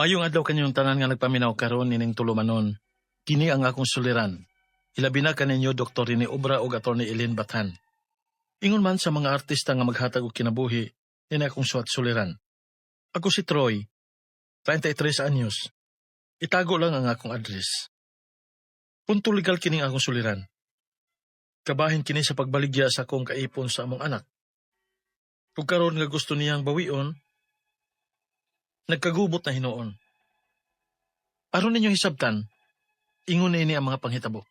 Mayong adlaw kanyong tanan nga nagpaminaw karon nining tulumanon. Kini ang akong suliran. Ilabi na kaninyo Dr. Rene Obra o Atty. Ellen Bathan. Ingon man sa mga artista nga maghatag og kinabuhi, nina akong suwat suliran. Ako si Troy, 33 anyos. Itago lang ang akong address. Punto legal kining akong suliran. Kabahin kini sa pagbaligya sa akong kaipon sa among anak. Kung karon nga gusto niyang bawion, nagkagubot na hinuon. Aron ninyong hisabtan, ingon na ini ang mga panghitabo.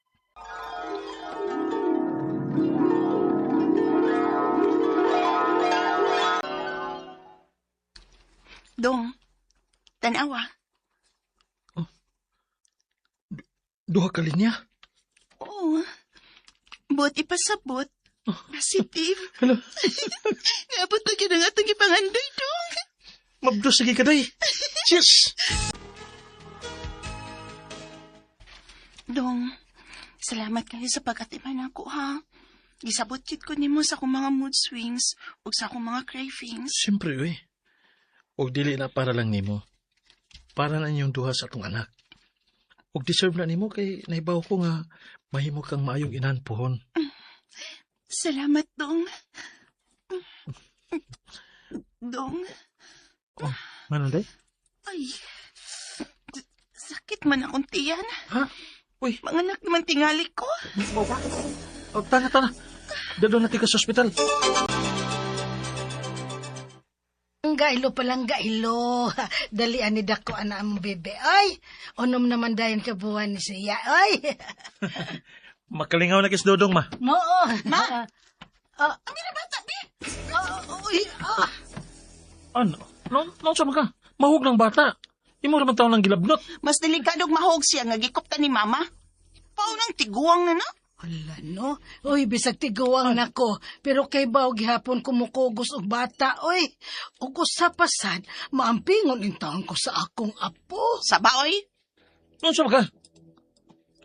Dong, tanawa. Duha ka linya? Oo. Buti pasabot. Positive. Hello? Ngabot na gina nga itong ipanganday, Dong. Mabdos sige ka day. Cheers! Dong, salamat kayo sa pag-atiman ako, ha? Gisabot kit ko nimo sa akong mga mood swings ug sa akong mga cravings. Siyempre, uy. Og dili na para lang nimo. Para na inyong duha sa atong anak. Og deserve na nimo kay naibaw ko nga mahimo kang maayong inanpuhon. Salamat, Dong. Dong, Oh, mananday? ay. Sakit man akong tiyan. Ha? Uy, Mga anak naman tingali ko. oh, tana. Dado na ka sa ospital. Ang gailo palang gailo. Dalian ni dako ana ang bebe. Ay, onom naman dayon ka buwan ni siya. Ay. Makalingaw na kis Dodong, ma. Oo. Ma? Ah, Ang binabata, Bi. uy, Ano? No, sama ka. Mahug ng bata. Imo raman taon ng gilabnot. Mas delikadong mahog siya nga gikop ta ni Mama. Paunang tiguang na na. Wala no. Uy, bisag tiguang nako. Pero kay baw gihapon kumukugos og bata. Uy, ug usapasan, maampingon intawon ko sa akong apo. Sabaoy. No, sama ka.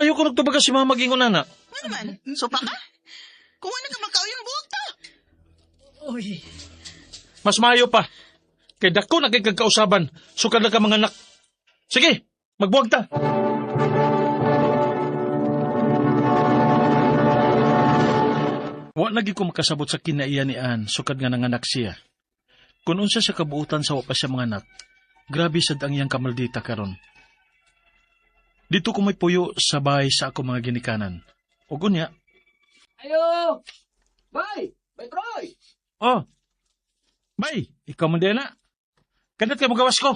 Ayoko nagtubaga si mama gingon nana. Ano naman? Supa ka? Kung ano ka makaw yung buhok ta. Uy, Mas maayo pa. Kay dako na kay kagkausaban. Sukad na ka mga anak. Sige, magbuwag ta. Wa lagi ko makasabot sa kinaiya ni Ann, sukad nga nanganak siya. Kung unsa sa kabuutan sa wapas siya mga anak, grabe sad ang iyang kamaldita karon. Dito ko may puyo sa bahay sa ako mga ginikanan. O gunya. Ayo! Bay! Bay Troy! Oh, bay, ikaw man din na. Kanat ka magawas ko.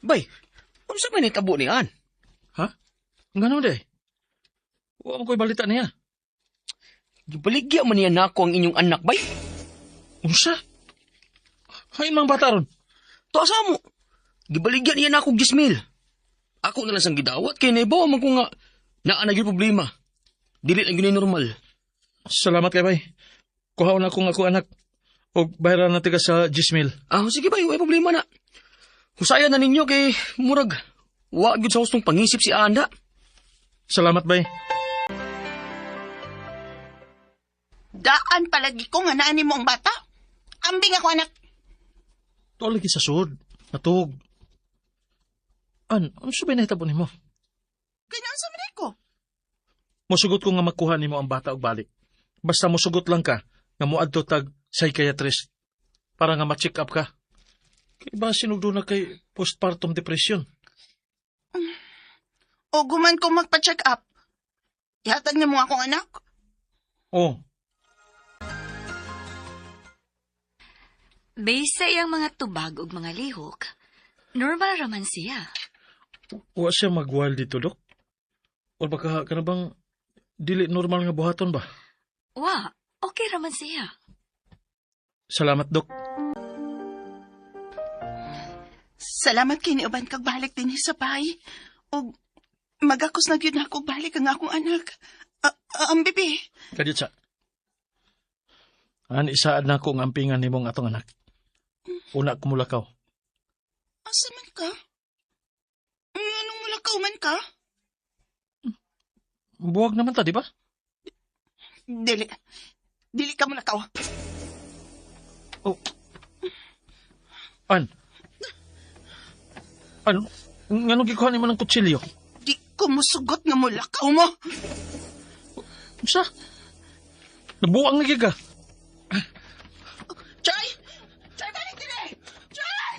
Bay! Ano sa may nitabo ni An? Ha? Ngano day? Wa mo ko'y balita niya. Gibaligya man niya nako ang inyong anak, bay! Unsa? Hain mang bata ron. To asa mo? Gibaligya niya nako gismil. Ako na lang sang gidawat kay naibaw man ko nga naa na gyud problema. Dili lang gyud normal. Salamat kay bay. Kuhaon ako nga ako anak. O bayaran na tiga sa 10,000. Ah, sige bay, way problema na. Husaya na ninyo kay murag wa gyud sa hustong pangisip si Anda. Salamat bay. Daan palagi ko nga naan mo ang bata. Ambing ako, anak. Tuwa lagi sa sud. Natug. Ano sa binahitabo ni mo? Ganyan sa manay ko. Musugot ko nga makuha ni mo ang bata og balik. Basta musugot lang ka nga muadto tag psychiatrist para nga ma-check up ka. Kay ba sinugdo na kay postpartum depression? O guman ko magpa-check up. Ihatag niyo mo akong anak. Oh, Based sa iyang mga tubag ug mga lihok, normal raman siya. wa siya mag-wild dito, Dok? O baka ka na bang dili normal nga buhaton ba? Wa, okay raman siya. Salamat, Dok. Salamat kini uban kag balik din sa bahay. O magakos na gyud ako balik ang akong anak. Ang bibi. Kadit sa. Isaad na ako ang ampingan ni mong atong anak. Una kumulakaw. Asa man ka? Anong mulakaw man ka? Buwag naman ta, di ba? Dili. Dili ka mulakaw. Oh. An? Ano? Nganong gikuha ni mo ng kutsilyo? Di ko musugot nga mulakaw mo. Sa? Nabuang na giga. Chay! Chay, balik din eh! Chay!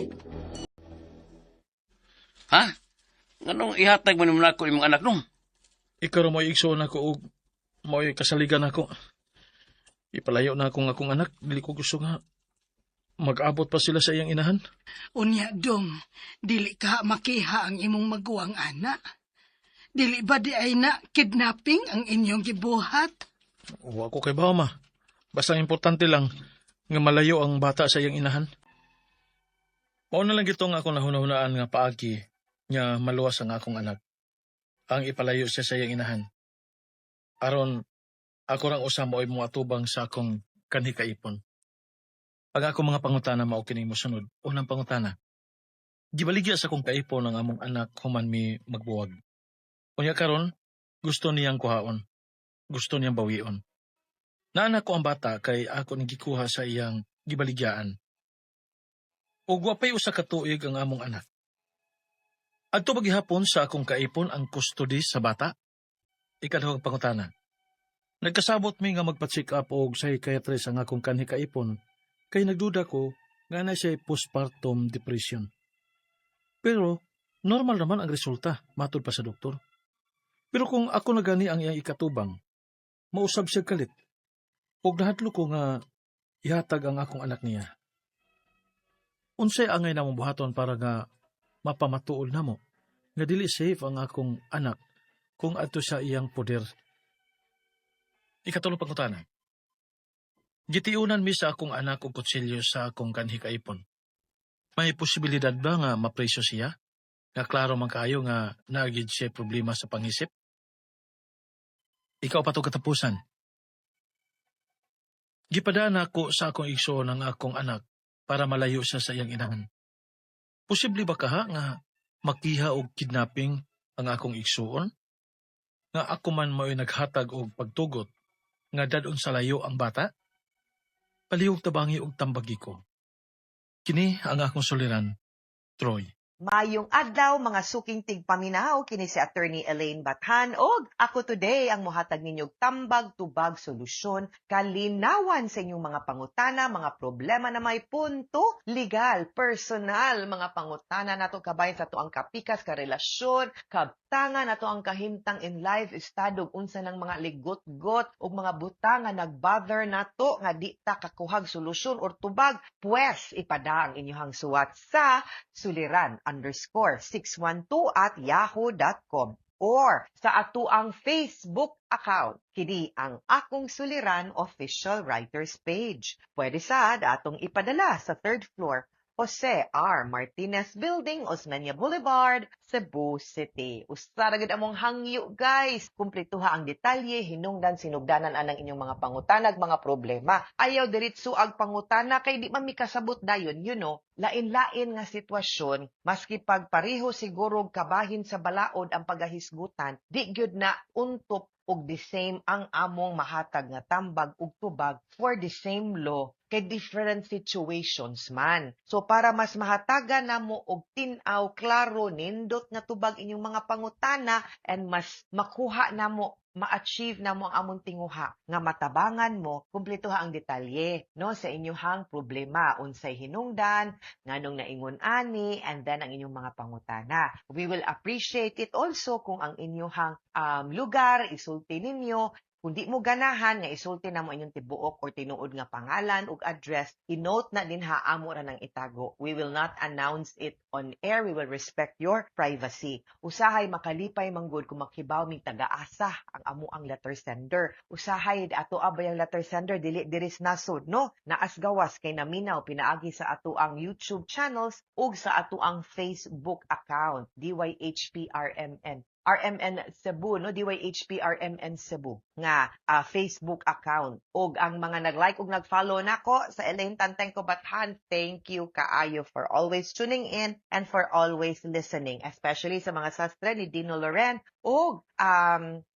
Ha? Anong ihatag mo naman ako yung mga anak nung? Ikaw mo igsoon ako o mo kasaligan ako. Ipalayo na akong anak. Dili ko gusto nga mag-abot pa sila sa iyang inahan. Unya dong, dili ka makiha ang imong maguwang ana. Dili ba di ay na kidnapping ang inyong gibuhat? O ako kay Bahama. Basta importante lang nga malayo ang bata sa iyang inahan. Mao na lang gitong ako nahunahunaan nga paagi nga maluwas ang akong anak. Ang ipalayo siya sa iyang inahan. Aron ako rang usa mo'y mga atubang sa akong kanhi kaipon. Ang akong mga pangutana mao kining mosunod. Unang pangutana. Gibaligya sa akong kaipon ang among anak human mi magbuwag. Unya karon gusto niyang kuhaon. Gusto niyang bawion. Naanak ko ang bata kay ako ning gikuha sa iyang gibaligyaan. O guwapay usa ka tuig ang among anak. Adto ba gihapon sa akong kaipon ang custody sa bata? Ikaduhang pangutana. Nagkasabot mi nga magpa-check up og psychiatrist ang akong kanhi kaipon kay nagduda ko nga na siya postpartum depression. Pero normal naman ang resulta matud pa sa doktor. Pero kung ako na gani ang iyang ikatubang, mausab siya kalit. Og nahadlo ko nga ihatag ang akong anak niya. Unsay angay namong buhaton para nga mapamatuol namo nga dili safe ang akong anak kung adto sa iyang poder. Ikatulong pangutana. Gitiunan mi sa akong anak og kutsilyo sa akong kanhi kaipon. May posibilidad ba nga mapreso siya? Nga klaro man kaayo nga naagid siya problema sa pangisip? Ikaw pa to katapusan. Gipadaan ako sa akong igsoon ng akong anak para malayo siya sa iyang inahan. Posible ba kaha nga makiha og kidnapping ang akong igsoon? Nga ako man mo'y naghatag og pagtugot nga dadon sa layo ang bata? Palihog tabangi og tambagi ko. Kini ang akong suliran, Troy. Mayong adlaw mga suking tigpaminaw kini si Attorney Elaine Bathan og ako today ang mohatag ninyong tambag tubag solusyon kalinawan sa inyong mga pangutana, mga problema na may punto, legal, personal, mga pangutana nato kabay sa tuang kapikas ka relasyon, kabtangan nato ang kahimtang in life estado unsa ng mga ligot-got ug mga butang nga nagbother nato nga di ta kakuhag solusyon or tubag, pues ipada ang inyong suwat sa suliran_612@yahoo.com or sa atuang Facebook account. Kini ang Akong Suliran Official Writers Page. Pwede sad atong ipadala sa 3rd floor, Jose R. Martinez Building, Osmeña Boulevard, Cebu City. Usa ra gid among hangyo guys. Kumplituha ang detalye, hinungdan sinugdanan anang inyong mga pangutanag, mga problema. Ayaw diritso ag pangutana kay di man mi kasabot dayon, you know. Lain-lain nga sitwasyon, maski pagpareho siguro kabahin sa balaod ang pagahisgutan, di gyud na untop og the same ang among mahatag nga tambag ug tubag for the same law kay different situations man. So para mas mahatagan namo og tin-aw klaro nindot nga tubag inyong mga pangutana and mas makuha namo ma-achieve namo ang among tinguha nga matabangan mo kumpletuha ang detalye no sa inyong problema unsay hinungdan nganong naingon ani and then ang inyong mga pangutana. We will appreciate it also kung ang inyong lugar isulti ninyo. Kung di mo ganahan nga isulti na mo inyong tibuok or tinuod nga pangalan ug address, i-note na din ha amo ra nang itago. We will not announce it on air. We will respect your privacy. Usahay makalipay manggod kung makibaw mig taga-asa ang amo ang letter sender. Usahay ato abay ang letter sender dili diris nasod no. Naas gawas kay naminaw pinaagi sa ato ang YouTube channels ug sa ato ang Facebook account DYHPRMN. RMN Cebu, no? DYHPRMN Cebu nga Facebook account. Og ang mga nag-like ug nag-follow nako sa Elaine Tantengco Bathan, thank you kaayo for always tuning in and for always listening. Especially sa mga sastre ni Dino Loren og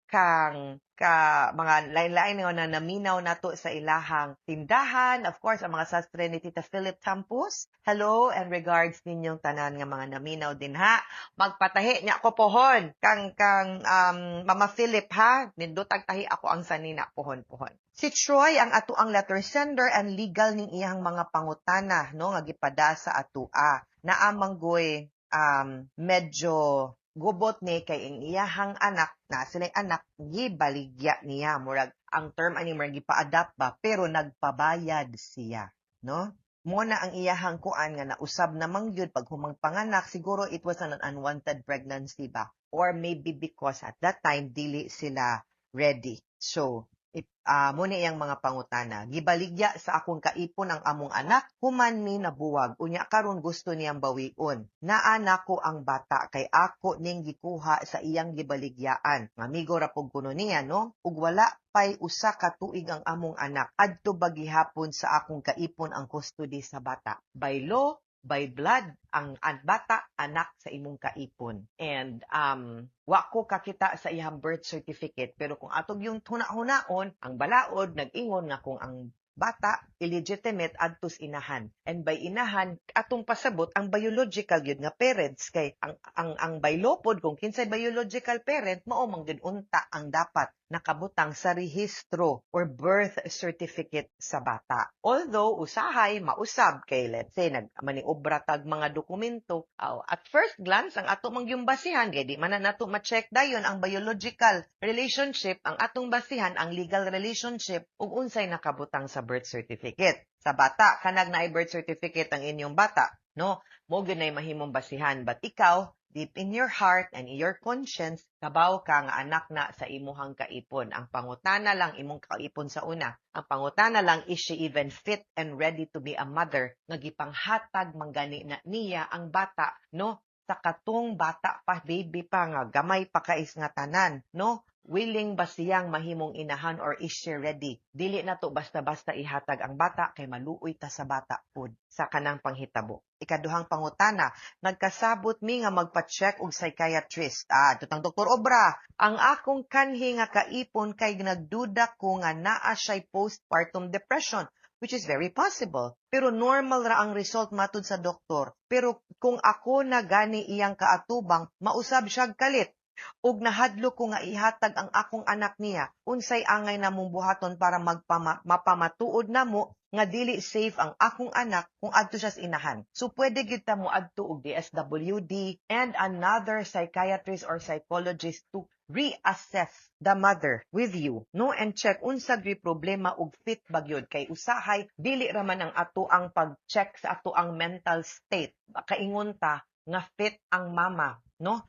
kang mga lain-lain nga na naminaw nato sa ilahang tindahan. Of course, ang mga sastre ni Tita Philip Campos. Hello and regards ninyong tanan nga mga naminaw din ha. Magpatahi niya ko pohon kang Mama Philip ha. Nindutag tahi ako ang sanina pohon. Si Troy ang ato ang letter sender and legal ning iyang mga pangutana no nga gipada sa atua. Naamanggoy medyo gubot ni kay ang iyahang anak na sila'y anak gibaligya niya murag ang term ani murag gipa-adapt ba pero nagpabayad siya no mo na ang iyahang kuan nga nausab na mangyud pag humang panganak siguro it was an unwanted pregnancy ba or maybe because at that time dili sila ready so mo ni iyang mga pangutana. Gibaligya sa akong kaipon ang among anak, human ni nabuwag. Unya karon gusto niyang bawion. Naana ko ang bata kay ako ning gikuha sa iyang gibaligyaan. Amigo ra pug kuno niya no. Ug wala pay usa ka tuig ang among anak. Adto ba gihapon sa akong kaipon ang custody sa bata. By law, by blood, ang bata anak sa imong kaipon. And wa ko kakita sa iyang birth certificate pero kung atog yung huna-hunaon, ang balaod nag-ingon nga kung ang bata illegitimate adtos inahan. And by inahan atong pasabot ang biological gyud nga parents kay ang biolopod kung kinsay biological parent mao man gyud unta ang dapat nakabutang sa rehistro or birth certificate sa bata. Although usahay mausab kay let's say nagmaniobra tag mga dokumento, at first glance ang ato mangyong basihan kay di man na nato ma-check dayon ang biological relationship, ang atong basihan ang legal relationship ug unsay nakabutang sa birth certificate. Sa bata kanag naay birth certificate ang inyong bata, no? Mo gyud nay mahimong basihan but ikaw deep in your heart and in your conscience, kabaw ka nga anak na sa imuhang kaipon. Ang pangutana lang imong kaipon sa una. Ang pangutana lang, is she even fit and ready to be a mother? Nagipanghatag manggani na niya ang bata, no? Sa katong bata pa, baby pa nga, gamay pa kais nga tanan, no? Willing ba siyang mahimong inahan or is she ready? Dili na to basta-basta ihatag ang bata kay maluoy ta sa bata pod sa kanang panghitabo. Ikaduhang pangutana, nagkasabot mi nga magpa-check og psychiatrist. Tutang Dr. Obra, ang akong kanhi nga kaipon kay nagduda ko nga naa siya'y postpartum depression, which is very possible. Pero normal ra ang result matud sa doktor. Pero kung ako na gani iyang kaatubang, mausab siyag kalit. Ug nahadlo ko nga ihatag ang akong anak niya, unsay angay namong buhaton para mapamatuod namo nga dili safe ang akong anak kung adto siya sa inahan. So pwede gyud ta mo adto og DSWD and another psychiatrist or psychologist to reassess the mother with you, no, and check unsa gyud problema ug fit ba gyud kay usahay dili ra man ang ato ang pag-check sa ato ang mental state. Kaingon ta nga fit ang mama, no,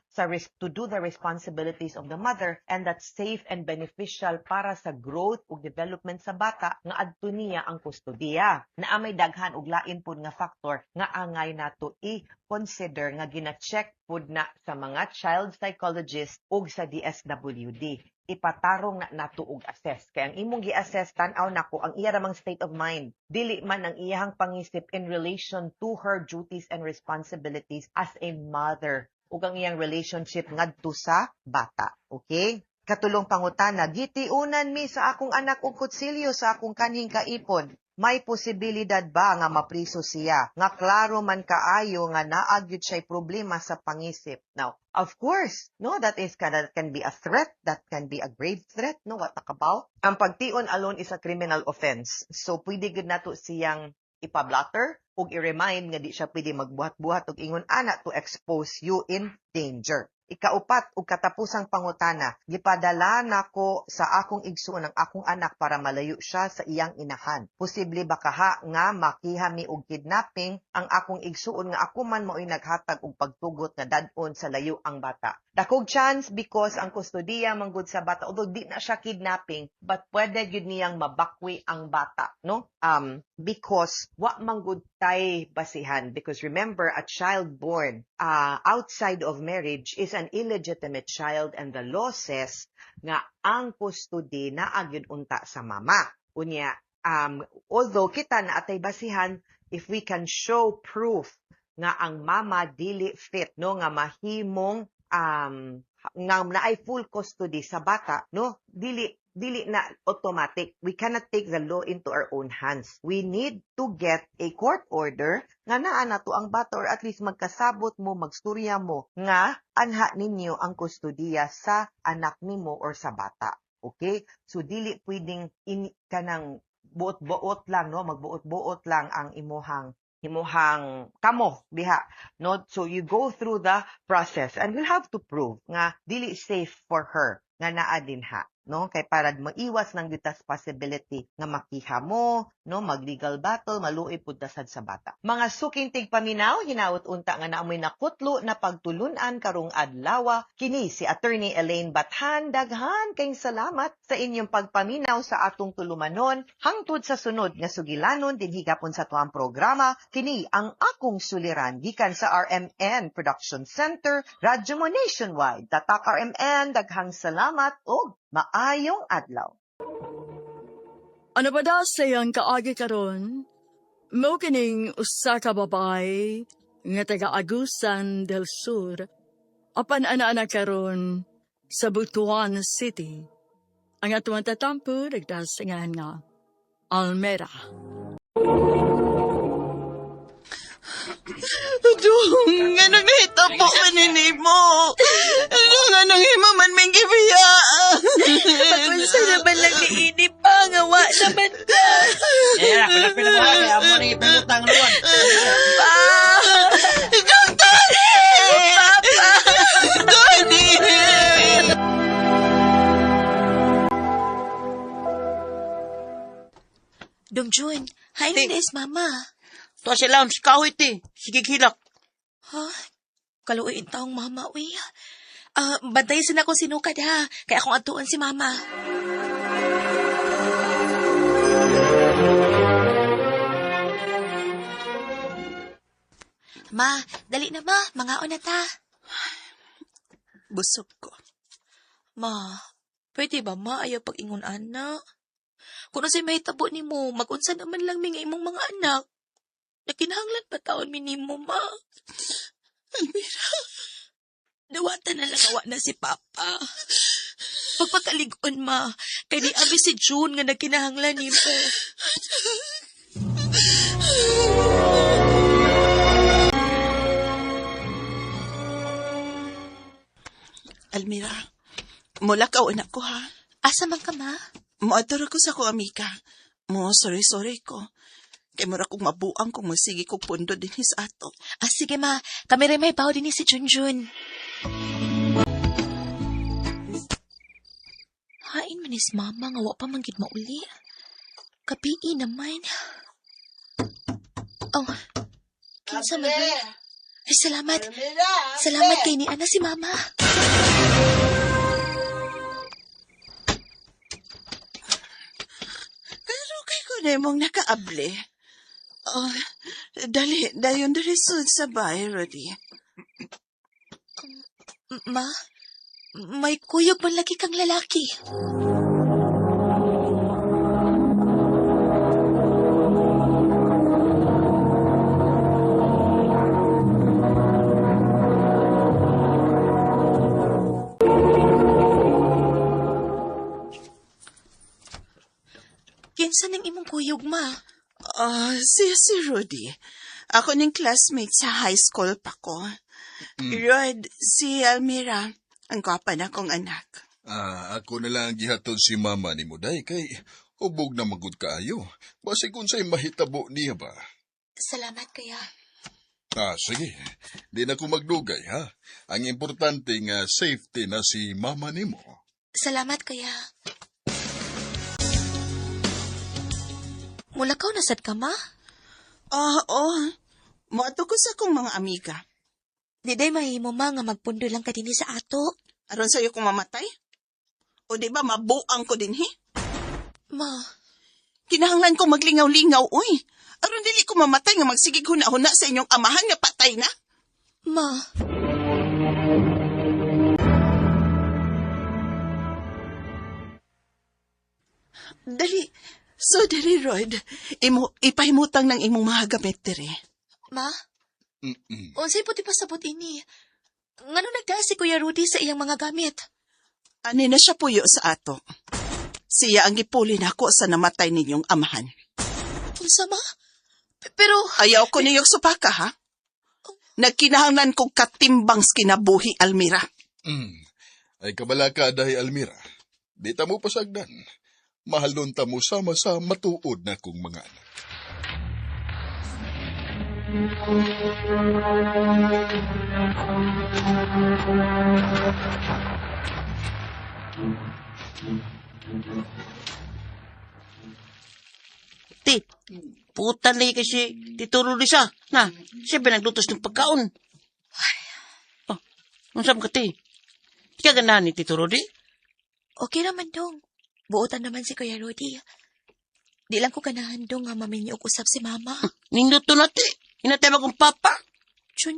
to do the responsibilities of the mother, and that's safe and beneficial para sa growth ug development sa bata nga adto niya ang kustodiya. Naa may daghan og lain pud nga factor nga angay nato i-consider nga gina-check pud na sa mga child psychologist ug sa DSWD. Ipatarong na nato og assess. Kaya ang imong gi-assess tan-aw nako ang iya ramang state of mind. Dili man ang iyang pangisip in relation to her duties and responsibilities as a mother ug ang iyang relationship ngadto sa bata. Okay? Katulong pangutana, gitiunan mi sa akong anak og kutsilyo sa akong kanhing kaipon. May posibilidad ba nga mapriso siya? Nga klaro man kaayo nga naagyud siya'y problema sa pangisip. Now, of course, no, that can be a threat, that can be a grave threat, no, what nakabaw? Ang pagtion alone is a criminal offense. So, pwede gud nato siyang ipablatter ug i-remind nga di siya pwede magbuhat-buhat og ingon ana to expose you in danger. Ikaupat ug katapusang pangutana, gipadala nako sa akong igsuon ang akong anak para malayo siya sa iyang inahan. Posible ba kaha nga makihami og kidnapping ang akong igsuon nga ako man mao'y naghatag og pagtugot nga dad-on sa layo ang bata? Dakog chance because ang kustodiya manggod sa bata, although di na siya kidnapping, but pwede gyud niyang mabakwi ang bata, no? Because wa manggod tay basihan, because remember a child born outside of marriage is an illegitimate child, and the law says nga ang custody naa gyud unta sa mama. Unya although kita na atay basihan if we can show proof nga ang mama dili fit, no, nga mahimong nga naay full custody sa bata, no? Dili na automatic. We cannot take the law into our own hands. We need to get a court order nga naa na to ang bata, or at least magkasabot mo, magstorya mo nga anha ninyo ang kustodiya sa anak nimo or sa bata. Okay? So dili pwedeng kanang buot-buot lang, no? Magbuot-buot lang ang imuhang kamo diha, no? So you go through the process and we'll have to prove nga dili safe for her nga naa dinha, no? Kay para maiwas ng gitas possibility nga makiha mo, no? Mag-legal battle, maluoy pud tasad sa bata. Mga suking tigpaminaw, hinaut unta nga naamoy nakutlo na pagtulunan karong adlaw. Kini si Attorney Elaine Bathan. Daghan kayong salamat sa inyong pagpaminaw sa atong tulumanon. Hangtod sa sunod nga sugilanon dinhi gapon sa tuang programa, kini ang akong suliran gikan sa RMN Production Center, radyo mo nationwide. Tatak RMN, daghang salamat o maayong adlaw. Ano ba da sayang kaagi karon? Mao kining usa ka babay nga taga Agusan del Sur. Apan ana karon sa Butuan City. Ang atuang tatampo nagdasingan nga Almera. Dung, anong nahitabo ka mo? Anong himaman may gibiya? Pag-unsa naman lang ni Ini pa, ngawa naman ka. Pinapin mo ha, kaya mo nang ipinutang doon. Pa! Dung, Tony! Papa! Tony! Dong Jun, hi Indes, mama. To sila ang sikawit eh. Sige hilak. Ha? Kaluoy taong mama, uy. Bantayan sila kung sinukad ha. Kaya akong atuan si mama. Ma, dali na ma. Mangaon na ta. Busog ko. Ma, pwede ba ma ayaw pag-ingon anak? Kung nasa'y may tabo ni mo, mag-unsa naman lang may nga imong mga anak. Nakinahanglan pa taon minimo, ma. Almira, nawata na lang awa na si Papa. Pagpakaligon, ma, kay di abi si June nga nagkinahanglan ni mo. Almira, mula ka anak ko ha. Asa man ka, ma? Moadtor ko sa ko, amiga. Mo, sorry ko. Kay mura kong mabuang kung masigi kong pundo din his ato. Sige, ma. Kami rin may bao din ni si Junjun. Hain man is mama, nga wa pa manggid mauli. Kapii naman. Oh, kinsa man. Ay, salamat. Salamat kay ni Ana si mama. Pero kay ko na mong nakaable. Oh, dali, dayon dali sud sa bahay, Rodi. Ma, may kuyog man lagi kang lalaki. Kinsa ning imong kuyog, ma? Si Rudy. Ako ning classmate sa high school pa ko. Rod, si Almira, ang gwapa na kong anak. Ako na lang gihatod si mama ni Muday kay hubog na magud kaayo. Basi kung sa'y mahitabo niya ba? Salamat kaya. Sige. Di na ko magdugay, ha? Ang importante nga safety na si mama nimo. Salamat kaya. Mula ka nasad ka, ma? Oo. Moato ko sa kong mga amiga. Di day mahimo ma nga magpundo lang ka din sa ato. Aron sa'yo kung mamatay? O di ba mabuang ko din, he? Ma, Kinahanglan ko maglingaw-lingaw, uy. Aron dili ko mamatay nga magsigig huna-huna sa inyong amahan nga patay na. ma. Dali. So, dali, Rod. Ipahimutang ng imong mga gamit, diri. Ma? Unsay puti pasabot ini? Ngano nagdaan si Kuya Rudy sa iyang mga gamit? Ani na siya puyo sa ato. Siya ang gipuli nako sa namatay ninyong amahan. Unsa ma? Pero, Ayaw ko niyong supaka, ha? Nagkinahanglan kong katimbang sa kinabuhi, Almira. Ay kabala ka dahi Almira. Di ta mo pasagdan. Mahalon ta mo sama sa matuod na kong mga anak. Ti, putan lagi kasi Tito Rudy siya. Na, siya pinaglutos ng pagkaon. Oh, unsam ka, ti? Ika ganahan ni Tito Rudy? okay naman dong. Buotan naman si Kuya Rudy. Di lang ko ganahan dong nga maminyo og usap si Mama. Nindot to na, ti. Hinatay ba kong papa? Chun.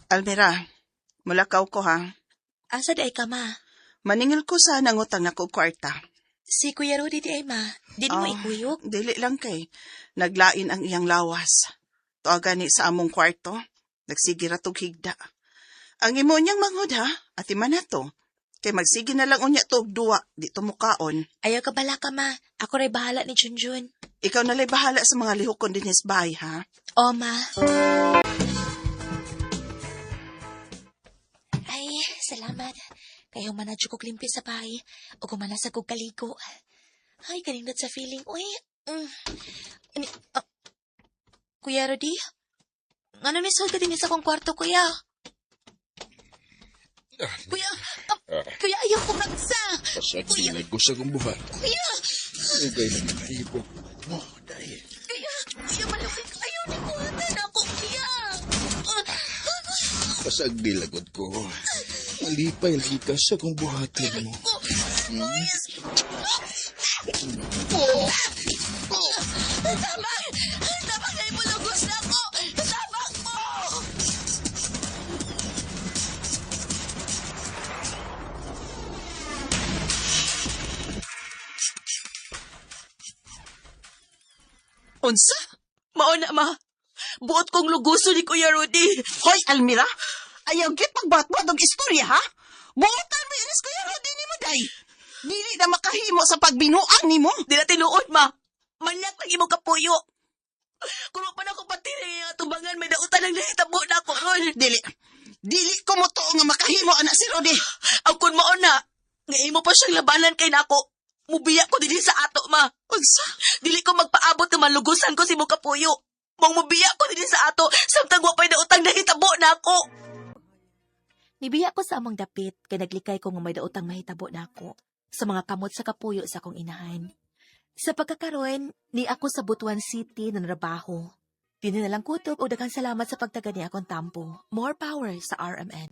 Almira, mulakaw ko, ha? Asa di ay ka, Ma? Maningil ko sa nangutang na ko kwarta. Si Kuya Rudy di ay, Ma. Di mo Oh, ikuyog. Dili lang kay. Naglain ang iyang lawas. Tuaga ni sa among kwarto. Nagsige ratog higda. Ang imo niyang mangod, ha? Ati man na to. Kay magsige na lang unya to og duwa. Di to mukaon. Ayaw ka bala ka, Ma. Ako ray bahala ni Junjun. Ikaw nalay bahala sa mga lihok din sa bahay, ha? O, Ma. Ay, salamat. Kayo manadyo kog limpi sa bahay. O kumanasag kog kaligo. Ay, kanindot sa feeling. Uy. Kuya Rudy? Ano ni Sol ka din sa kong kwarto, Kuya? Kuya, Kuya, ayaw ko magsa. Pasagdilag ko sa kong buhat. Kuya, Ugay na nakaibok mo dahil. Kuya, malapit. Ayaw ni kuhatan ako, Kuya. Pasagdilagod ko. Malipay lagi ka sa kong buhatin mo. Tabang na mo lugos na ako. Tabang mo. Unsa? Mauna, Ma. Buot kong luguso ni Kuya Rudy. Hoy, Almira! Ayaw git pagbatbat og istorya, ha? Buotan mo iris Kuya Rudy ni mo, day. Dili na makahimo sa pagbinuang ni mo. Di na tinuod, Ma. Manyak lagi mo kapuyo. Kung pa na ko pati na tubangan, may dautan ng nahitabo na ako ron. Dili ko mo to nga makahimo, anak si Rudy. Ang kun mauna, nga imo pa siyang labanan kay nako. Mubiya ko dili sa ato, Ma. Unsa? Dili ko magpaabot nga malugusan ko si mo kapuyo. Mong mubiya ko dili sa ato, samtang wa pa'y daotang nahitabo na ako. Nibiya ko sa among dapit, kay naglikay ko nga may daotang mahitabo na ako. Sa mga kamot sa kapuyo sa akong inahan. Sa pagkakaroon, ni ako sa Butuan City na narabaho. Dini na lang kutob o daghang salamat sa pagtaga ni akong tampo. More power sa RMN.